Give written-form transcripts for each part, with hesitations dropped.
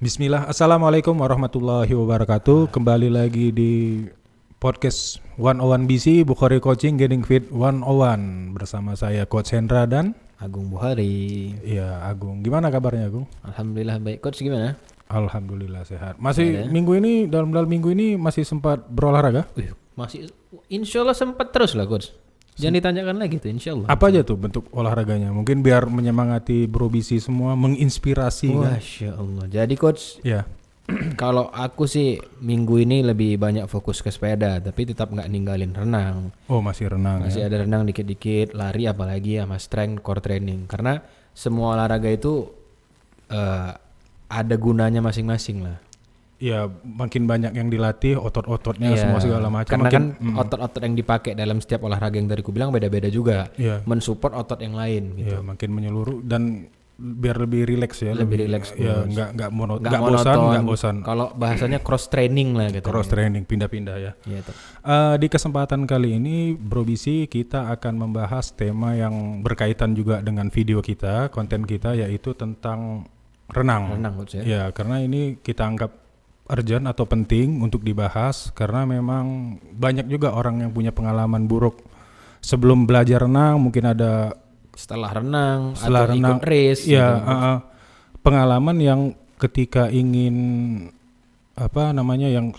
Bismillah, Assalamualaikum warahmatullahi wabarakatuh. Kembali lagi di podcast 101 BC, Bukhari Coaching Getting Fit 101. Bersama saya Coach Hendra dan Agung Bukhari. Iya, Agung. Gimana kabarnya, Agung? Alhamdulillah baik. Coach gimana? Alhamdulillah sehat. Masih Ada. minggu ini, dalam minggu ini masih sempat berolahraga? Masih insya Allah sempat terus lah Coach. Jangan ditanyakan lagi tuh insya Allah. Apa aja tuh bentuk olahraganya? Mungkin biar menyemangati Bro BC semua, menginspirasi kan? Masya Allah. Jadi Coach, Ya. kalau aku sih minggu ini lebih banyak fokus ke sepeda, tapi tetap nggak ninggalin renang. Oh, masih renang Masih ya. ada renang dikit-dikit, lari apalagi sama strength core training. Karena semua olahraga itu ada gunanya masing-masing lah. Ya, makin banyak yang dilatih, otot-ototnya Iya, semua segala macam. Karena Makin, kan otot-otot yang dipakai dalam setiap olahraga yang tadi ku bilang beda-beda juga. Iya. Mensupport otot yang lain gitu. Ya, makin menyeluruh dan biar lebih rileks ya, Lebih rileks, ya, Bos. nggak Nggak bosan, monoton. nggak bosan. Kalau bahasanya cross training lah gitu. Cross training, pindah-pindah ya. Iya tuh. Di kesempatan kali ini, Bro BC, kita akan membahas tema yang berkaitan juga dengan video kita, konten kita, yaitu tentang renang. Renang Coach ya. Ya, karena ini kita anggap urgent atau penting untuk dibahas karena memang banyak juga orang yang punya pengalaman buruk sebelum belajar renang, mungkin ada Setelah renang setelah atau renang, ikut race ya, gitu. pengalaman yang ketika ingin yang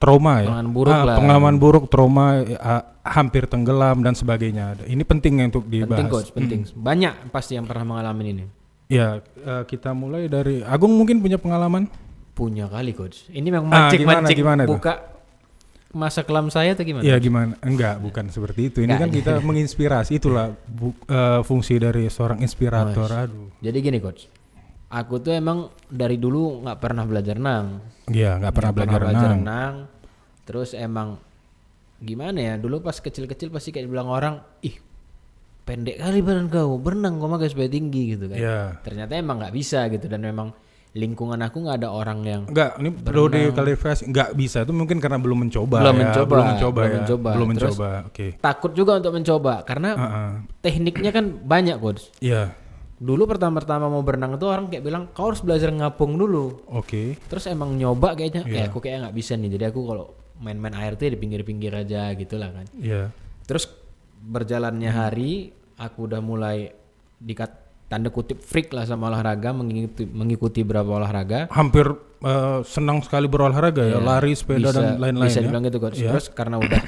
trauma ya, Pengalaman buruk lah. pengalaman buruk, trauma, hampir tenggelam dan sebagainya. Ini penting untuk dibahas. Penting Coach, penting. Banyak pasti yang pernah mengalami ini. Ya, kita mulai dari Agung, mungkin punya pengalaman. Punya kali Coach. Ini memang mancing-mancing gimana tuh? buka masa kelam saya atau gimana? Ya gimana? Enggak, bukan seperti itu. Ini Enggak. kan kita menginspirasi, itulah fungsi dari seorang inspirator. Mas. Aduh. Jadi gini Coach. Aku tuh emang dari dulu nggak pernah belajar renang. Iya, nggak pernah belajar renang. Terus emang gimana ya? Dulu pas kecil-kecil pasti kayak dibilang orang, ih pendek kali badan kau, berenang kau pakai supaya tinggi gitu kan. Iya. Ternyata emang nggak bisa gitu dan memang lingkungan aku nggak ada orang yang Enggak, ini perlu diklarifikasi. Enggak bisa, itu mungkin karena belum mencoba. Belum ya. mencoba, Belum mencoba. belum Belum Terus mencoba. Oke. takut juga untuk mencoba karena tekniknya kan banyak Coach. Iya. Dulu pertama-tama mau berenang tuh orang kayak bilang kau harus belajar ngapung dulu. Oke. Terus emang nyoba kayaknya, Iya. aku kayaknya nggak bisa nih. Jadi aku kalau main-main air tuh ya di pinggir-pinggir aja gitu lah kan. Iya. Terus berjalannya hari, aku udah mulai tanda kutip freak lah sama olahraga, mengikuti beberapa olahraga. Hampir senang sekali berolahraga ya, lari, sepeda dan lain-lain Bisa ya. dibilang gitu Coach. Iya. Terus karena udah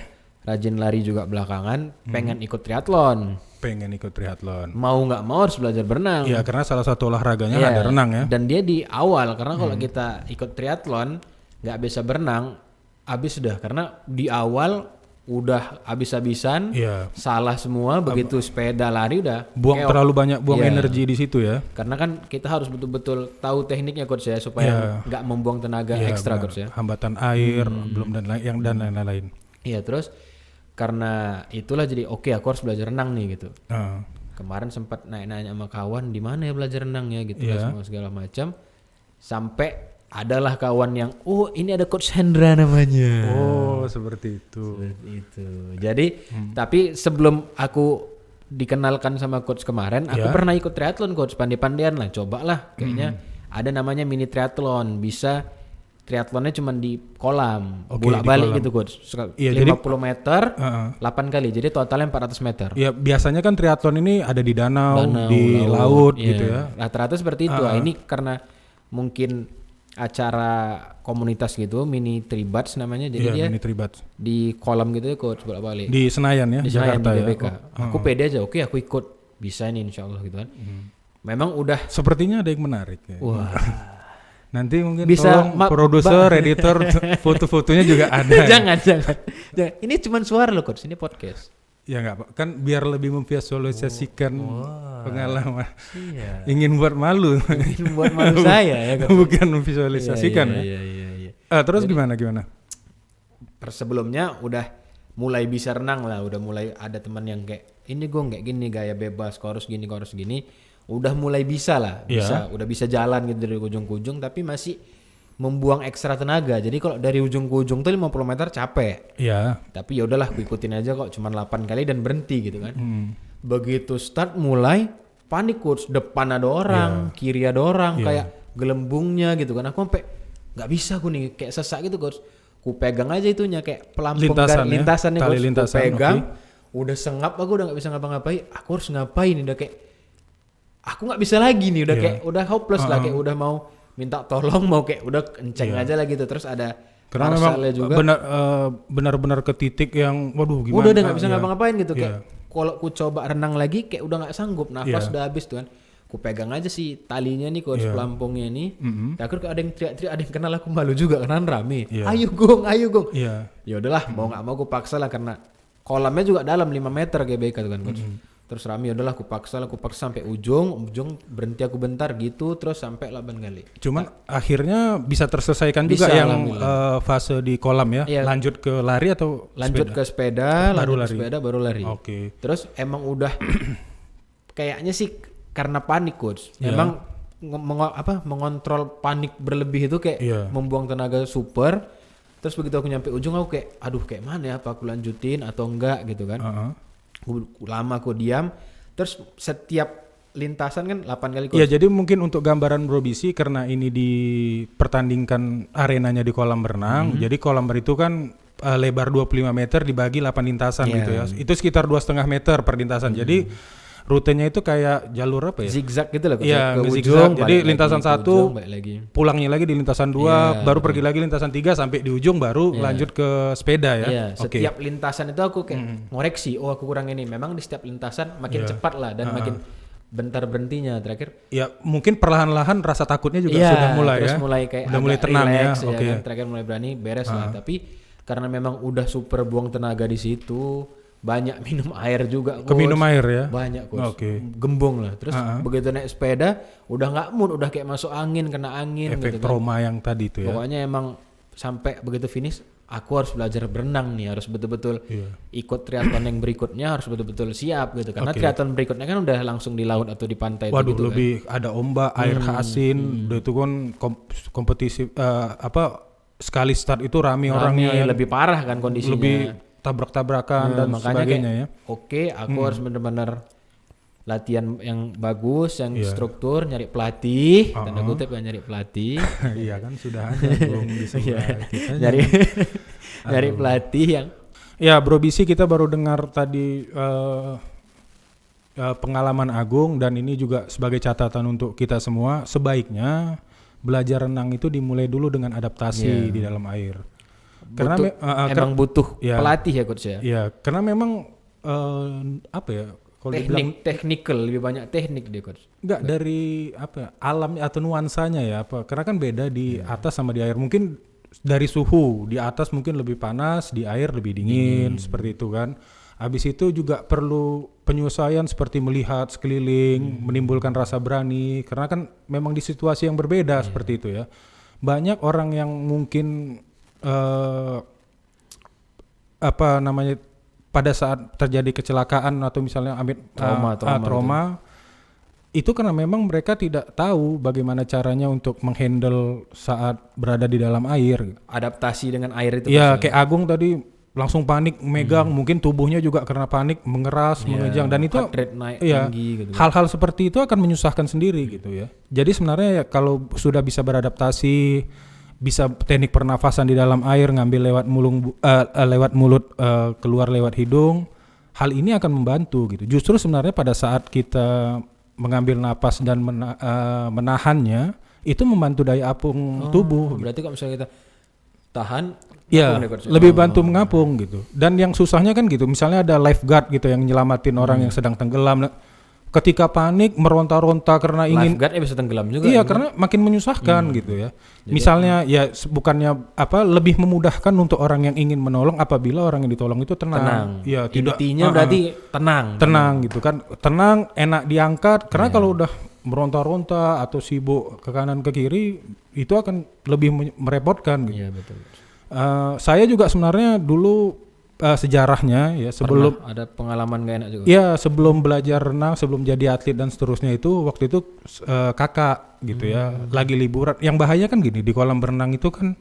rajin lari juga belakangan, pengen ikut triathlon. Pengen ikut triathlon. Mau nggak mau harus belajar berenang. Iya, karena salah satu olahraganya Iya. ada renang ya. Dan dia di awal karena kalau kita ikut triathlon nggak bisa berenang, habis sudah karena di awal udah habis-habisan, Iya. salah semua begitu sepeda lari udah keok. Terlalu banyak buang Iya. energi di situ ya. Karena kan kita harus betul-betul tahu tekniknya Coach ya supaya nggak membuang tenaga Iya, ekstra benar. Coach ya. Hambatan air, belum dan lain-lain. Iya terus karena itulah jadi oke, aku harus belajar renang nih gitu. Ah. Kemarin sempat nanya sama kawan di mana ya belajar renangnya gitu Iya. semua segala macam. Sampai adalah kawan yang ini ada Coach Hendra namanya. Oh, seperti itu. Seperti itu. Jadi tapi sebelum aku dikenalkan sama coach kemarin, aku pernah ikut triathlon Coach, pandai-pandaian lah, cobalah kayaknya ada namanya mini triathlon, bisa triathlonnya cuma di kolam, Oke, bolak-balik di kolam. gitu Coach. Iya, 50 meter, Heeh. 8 kali. Jadi totalnya 400 meter. Ya, biasanya kan triathlon ini ada di danau, Danau, di laut iya. gitu ya. Rata-rata seperti itu. Ini karena mungkin acara komunitas gitu, mini tribats namanya. Jadi Iya, dia mini tribat. di kolam gitu ya Coach, bolak-balik. Di Senayan ya, Di Senayan, Jakarta di ya. GBK. Aku pede aja, oke aku ikut. Bisa nih insya Allah gitu kan. Memang udah Sepertinya ada yang menarik ya. wah. Nanti mungkin Bisa tolong produser, editor, foto-fotonya juga ada. jangan. Ini cuma suara loh Coach, ini podcast. Ya enggak, Pak. Kan biar lebih memvisualisasikan pengalaman. Iya. Ingin buat malu. Ini buat malu saya ya Coach. Bukan memvisualisasikan ya. Iya. Terus gimana? Sebelumnya udah mulai bisa renang lah, udah mulai ada teman yang kayak ini gue kayak gini gaya bebas, kau harus gini. Udah mulai bisa lah, udah bisa jalan gitu dari ujung ke ujung, tapi masih membuang ekstra tenaga. Jadi kalau dari ujung ke ujung tuh 50 meter capek. Iya. Tapi ya udahlah, gue ikutin aja kok, cuman 8 kali dan berhenti gitu kan. Begitu start mulai panik Coach, depan ada orang, kiri ada orang, kayak gelembungnya gitu kan. Aku sampai nggak bisa aku nih kayak sesak gitu coach. Ku pegang aja itunya kayak pelampung lintasannya tali coach. lintasan, ku pegang, udah sengap aku udah nggak bisa ngapa-ngapain. Aku harus ngapain? Udah kayak aku nggak bisa lagi nih. Udah kayak udah hopeless lah, kayak udah mau minta tolong, mau kayak udah kenceng aja lah gitu. Terus ada karena memang juga benar-benar ke titik yang waduh gimana? Udah nggak bisa ngapa-ngapain gitu kayak. Kalau ku coba renang lagi kayak udah nggak sanggup, nafas udah habis tuh kan. Ku pegang aja sih talinya nih, coach, pelampungnya nih. Takut ada yang teriak-teriak, ada yang kenal, aku malu juga karena rame. Ayo gong. Ya udahlah, mau nggak mau ku paksa lah karena kolamnya juga dalam 5 meter GBK tuh kan, coach. Terus rame, udahlah aku paksa sampai ujung berhenti aku bentar gitu, terus sampai 8 kali. Cuman akhirnya bisa terselesaikan juga yang fase di kolam ya. Lanjut ke lari atau lanjut ke sepeda, baru lari. Oke. Terus emang udah kayaknya sih karena panik, coach. Emang mengontrol panik berlebih itu kayak membuang tenaga super. Terus begitu aku nyampe ujung aku kayak aduh kayak mana ya, apa aku lanjutin atau enggak gitu kan. Aku diam, terus setiap lintasan kan 8 kali coach. Iya, jadi mungkin untuk gambaran Bro Bisi, karena ini dipertandingkan arenanya di kolam renang, jadi kolam itu kan lebar 25 meter dibagi 8 lintasan gitu ya. Itu sekitar 2,5 meter per lintasan. Jadi rutenya itu kayak jalur apa ya? Zigzag gitu lah. Iya, zigzag. Jadi lintasan 1, pulangnya lagi di lintasan 2, baru pergi lagi lintasan 3 sampai di ujung baru lanjut ke sepeda ya. Iya, setiap lintasan itu aku kayak ngoreksi, aku kurang ini. Memang di setiap lintasan makin cepat lah dan makin bentar berhentinya terakhir. Ya, mungkin perlahan-lahan rasa takutnya juga sudah mulai terus ya. mulai kayak udah mulai tenang relax, ya. Kan? Terakhir mulai berani beres lah. Tapi karena memang udah super buang tenaga di situ, banyak minum air juga, coach. Keminum air ya? Banyak, coach. Gembung lah. Terus begitu naik sepeda udah nggak mood, udah kayak masuk angin, kena angin. Efek gitu trauma yang tadi itu ya. Pokoknya emang sampai begitu finish aku harus belajar berenang nih, harus betul-betul ikut triathlon yang berikutnya, harus betul-betul siap gitu. Karena triathlon berikutnya kan udah langsung di laut atau di pantai. Waduh, gitu lebih kan. Ada ombak, air asin, udah itu kan kompetisi sekali start itu rame orangnya, lebih parah kan kondisinya. Lebih tabrak-tabrakan dan sebagainya ya. Oke, aku harus benar-benar latihan yang bagus, yang struktur, nyari pelatih, tanda kutip ya, nyari pelatih. Iya kan sudah ada belum bisa kita nyari pelatih yang. Ya, Bro Bisi, kita baru dengar tadi pengalaman Agung, dan ini juga sebagai catatan untuk kita semua, sebaiknya belajar renang itu dimulai dulu dengan adaptasi di dalam air. Karena emang butuh pelatih ya, coach ya. Iya, karena memang apa ya? Teknikal, lebih banyak teknik deh, coach. Enggak, dari apa? Alam atau nuansanya ya apa? Karena kan beda di atas sama di air. Mungkin dari suhu, di atas mungkin lebih panas, di air lebih dingin, seperti itu kan. Habis itu juga perlu penyesuaian seperti melihat sekeliling, menimbulkan rasa berani, karena kan memang di situasi yang berbeda seperti itu ya. Banyak orang yang mungkin pada saat terjadi kecelakaan atau misalnya trauma itu karena memang mereka tidak tahu bagaimana caranya untuk menghandle saat berada di dalam air. Adaptasi dengan air itu. Ya, kayak Agung tadi langsung panik megang, mungkin tubuhnya juga karena panik mengeras, mengejang, dan itu naik tinggi gitu. Hal-hal seperti itu akan menyusahkan sendiri gitu ya. Jadi sebenarnya ya, kalau sudah bisa beradaptasi, bisa teknik pernafasan di dalam air, ngambil lewat mulut, keluar lewat hidung, hal ini akan membantu gitu. Justru sebenarnya pada saat kita mengambil napas dan menahannya, itu membantu daya apung tubuh. Berarti kalau misalnya kita tahan, ya lebih bantu mengapung gitu. Dan yang susahnya kan gitu, misalnya ada lifeguard gitu yang nyelamatin orang yang sedang tenggelam. Ketika panik meronta-ronta karena ingin lifeguard bisa tenggelam juga. Iya, karena makin menyusahkan gitu ya. Jadi, misalnya ya bukannya lebih memudahkan untuk orang yang ingin menolong apabila orang yang ditolong itu tenang. Ya, intinya berarti tenang gitu kan. Tenang, enak diangkat, karena kalau udah meronta-ronta atau sibuk ke kanan ke kiri itu akan lebih merepotkan gitu. Iya, betul. Saya juga sebenarnya dulu sejarahnya ya, sebelum ada pengalaman gak enak juga. Ya, sebelum belajar renang, sebelum jadi atlet dan seterusnya itu, waktu itu kakak gitu ya, lagi liburan. Yang bahaya kan gini, di kolam berenang itu kan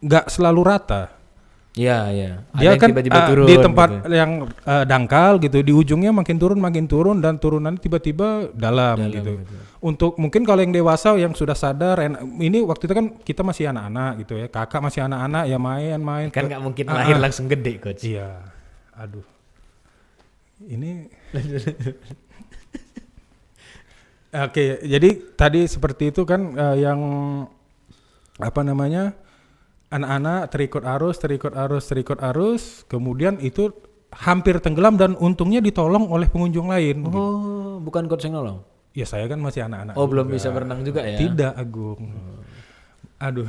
nggak selalu rata. Iya, iya. Ada Dia yang kan tiba-tiba turun di tempat gitu. yang dangkal gitu, di ujungnya makin turun dan turunan tiba-tiba dalam gitu. Untuk mungkin kalau yang dewasa yang sudah sadar, ini waktu itu kan kita masih anak-anak gitu ya, kakak masih anak-anak ya main-main. Kan nggak mungkin lahir langsung gede, coach. Iya, aduh, ini. Oke, jadi tadi seperti itu kan yang apa namanya? Anak-anak terikut arus, kemudian itu hampir tenggelam dan untungnya ditolong oleh pengunjung lain. gitu. Oh, bukan coach yang nolong. Ya saya kan masih anak-anak. Oh, belum juga. bisa berenang juga ya? Tidak, Agung. Aduh,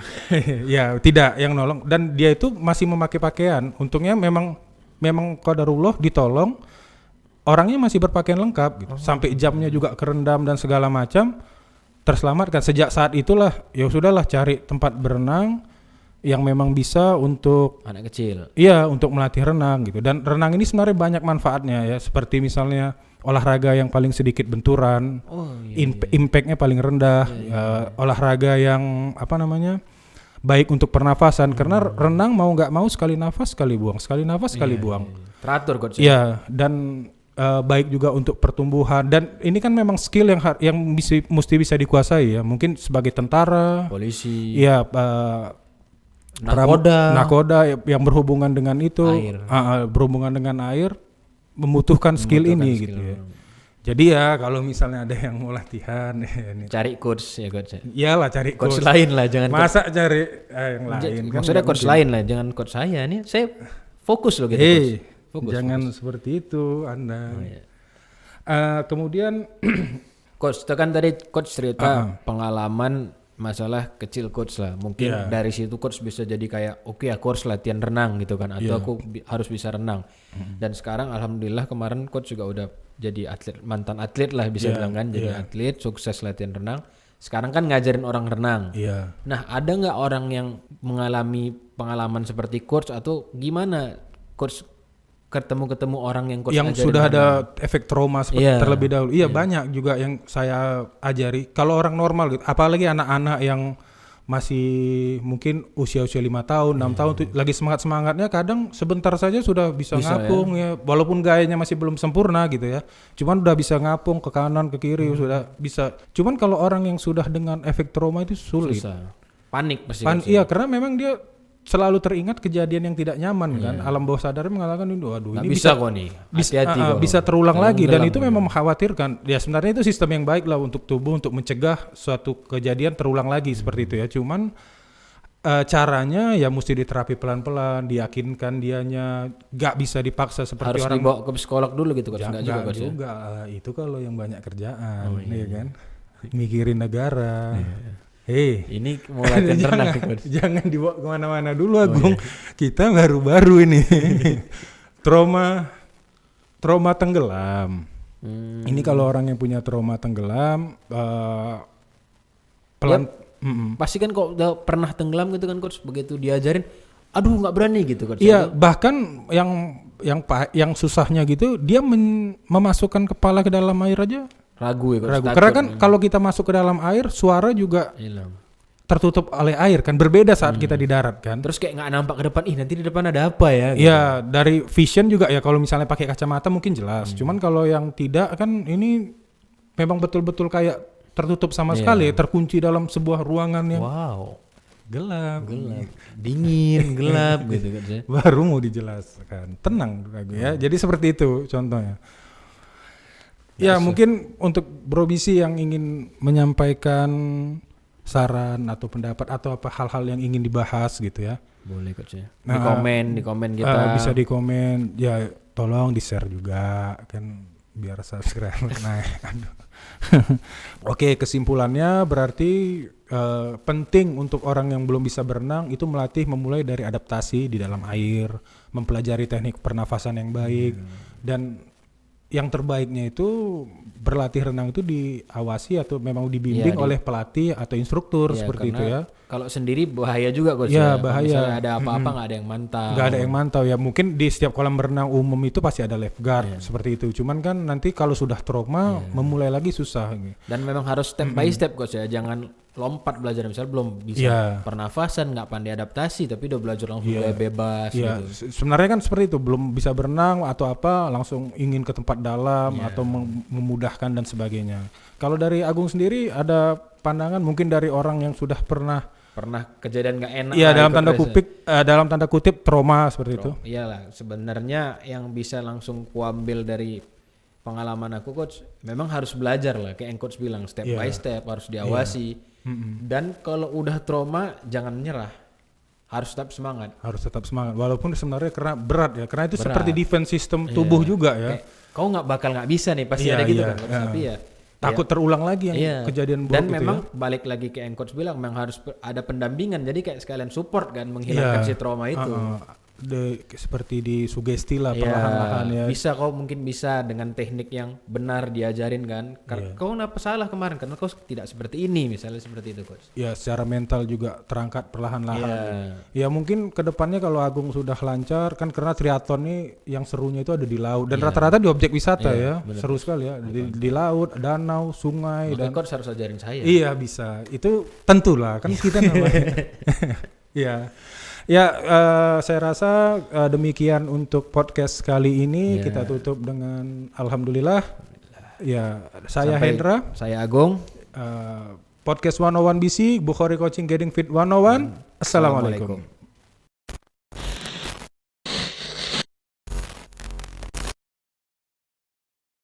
ya tidak yang nolong dan dia itu masih memakai pakaian. Untungnya memang qadarullah ditolong. Orangnya masih berpakaian lengkap gitu. Sampai jamnya juga kerendam dan segala macam. Terselamatkan. Sejak saat itulah ya sudahlah cari tempat berenang yang memang bisa untuk Anak kecil. iya untuk melatih renang gitu. Dan renang ini sebenarnya banyak manfaatnya ya, seperti misalnya olahraga yang paling sedikit benturan, Oh, iya. impactnya paling rendah, olahraga yang apa namanya baik untuk pernafasan karena renang mau nggak mau sekali nafas sekali buang, sekali nafas sekali buang. Teratur coach. Iya dan baik juga untuk pertumbuhan dan ini kan memang skill yang mesti bisa dikuasai ya. Mungkin sebagai tentara, Polisi. iya nakoda yang berhubungan dengan itu, berhubungan dengan air, membutuhkan skill ini gitu ya. Jadi ya kalau misalnya ada yang mau latihan, ini. Cari coach ya coach. Iyalah cari Coach lain lah, jangan. Masa cari yang lain kan? Maksudnya coach lain lah, jangan coach saya nih. Saya fokus loh gitu. Coach. Fokus, Jangan seperti itu Anda. iya. Kemudian Coach, itu kan tadi coach cerita pengalaman masalah kecil coach lah. Mungkin dari situ coach bisa jadi kayak oke aku harus latihan renang gitu kan, atau aku harus bisa renang. Dan sekarang alhamdulillah kemarin coach juga udah jadi atlet, mantan atlet lah bisa bilang kan, jadi atlet sukses latihan renang. Sekarang kan ngajarin orang renang. iya. Nah ada nggak orang yang mengalami pengalaman seperti coach atau gimana coach ketemu orang yang coach Yang ngajarin sudah renang? ada efek trauma seperti terlebih dahulu. Iya banyak juga yang saya ajari. Kalau orang normal gitu, apalagi anak-anak yang masih mungkin usia-usia 5 tahun, 6 tahun tuh lagi semangat-semangatnya kadang sebentar saja sudah bisa ngapung ya. Walaupun gayanya masih belum sempurna gitu ya. Cuman udah bisa ngapung ke kanan, ke kiri sudah bisa. Cuman kalau orang yang sudah dengan efek trauma itu sulit. Susah. Panik pasti. Iya, karena memang dia selalu teringat kejadian yang tidak nyaman kan. Alam bawah sadarnya mengatakan waduh Nggak ini bisa kok nih. Hati-hati kok. bisa terulang Jangan lagi dan tenggelam itu memang mengkhawatirkan. Ya sebenarnya itu sistem yang baik lah untuk tubuh untuk mencegah suatu kejadian terulang lagi seperti itu ya. Cuman caranya ya mesti diterapi pelan-pelan, diyakinkan dianya nggak bisa dipaksa seperti harus orang. dibawa ke psikolog dulu gitu coach. Enggak juga Nggak coach. Ya? juga. Itu kalau yang banyak kerjaan, ya kan. Mikirin negara. Hei, Ini mau latihan renang nih, coach. jangan dibawa kemana-mana dulu Agung. Kita baru-baru ini trauma tenggelam. Ini kalau orang yang punya trauma tenggelam pelan. Pasti kan kok udah pernah tenggelam gitu kan coach, begitu diajarin, aduh nggak berani gitu coach. Iya, bahkan yang susahnya gitu dia memasukkan kepala ke dalam air aja. Ragu ya coach. Ragu. Karena kan kalau kita masuk ke dalam air, suara juga Hilang. tertutup oleh air kan, berbeda saat kita di darat kan. Terus kayak nggak nampak ke depan, nanti di depan ada apa ya? Gitu. Iya, dari vision juga ya kalau misalnya pakai kacamata mungkin jelas. Cuman kalau yang tidak kan ini memang betul-betul kayak tertutup sama sekali, terkunci dalam sebuah ruangan yang gelap, dingin, gelap gitu kan. Baru mau dijelaskan. Tenang ya. Jadi seperti itu contohnya. Ya mungkin untuk Bro Bisi yang ingin menyampaikan saran atau pendapat atau apa hal-hal yang ingin dibahas gitu ya. Boleh coach ya. Di komen kita. Bisa di komen ya, tolong di-share juga kan biar subscribe naik. Oke, kesimpulannya berarti penting untuk orang yang belum bisa berenang itu melatih memulai dari adaptasi di dalam air, mempelajari teknik pernafasan yang baik dan yang terbaiknya itu berlatih renang itu diawasi atau memang dibimbing oleh pelatih atau instruktur seperti itu ya. Kalau sendiri bahaya juga coach ya. ya. Bahaya. Misalnya ada apa-apa nggak ada yang mantau. Nggak ada yang mantau ya. Mungkin di setiap kolam berenang umum itu pasti ada lifeguard seperti itu. Cuman kan nanti kalau sudah trauma memulai lagi susah. Dan memang harus step by step coach ya. Jangan lompat belajar, misalnya belum bisa pernafasan, nggak pandai adaptasi, tapi udah belajar langsung gaya bebas gitu. Sebenarnya kan seperti itu, belum bisa berenang atau apa langsung ingin ke tempat dalam atau memudahkan dan sebagainya. Kalau dari Agung sendiri ada pandangan mungkin dari orang yang sudah pernah kejadian nggak enak. Iya, dalam tanda kutip trauma seperti itu. Iyalah, sebenarnya yang bisa langsung kuambil dari pengalaman aku, coach, memang harus belajar lah, kayak yang coach bilang, step by step harus diawasi. Dan kalau udah trauma jangan menyerah, harus tetap semangat. Walaupun sebenarnya karena berat ya, karena itu seperti defense system tubuh juga ya. Kayak, kau nggak bisa nih, pasti ada gitu kan, coach. Tapi ya takut terulang lagi yang kejadian buruk. Dan memang balik lagi ke yang coach bilang, memang harus ada pendampingan, jadi kayak sekalian support kan, menghilangkan si trauma itu. Seperti di sugesti lah, perlahan-lahan ya. Bisa, kau mungkin bisa dengan teknik yang benar diajarin kan. Kau kenapa salah kemarin, karena kau tidak seperti ini, misalnya seperti itu, coach. Ya, secara mental juga terangkat perlahan-lahan. Ya mungkin kedepannya kalau Agung sudah lancar kan, karena triathlon ini yang serunya itu ada di laut dan rata-rata di objek wisata ya. Bener. Seru sekali ya, di laut, danau, sungai. Makanya coach harus ajarin saya. Iya, bisa. Itu tentulah kan kita namanya. Saya rasa demikian untuk podcast kali ini. Kita tutup dengan alhamdulillah. Ya, saya Hendra, saya Agung. Podcast 101 BC, Bukhari Coaching Getting Fit 101. Assalamualaikum.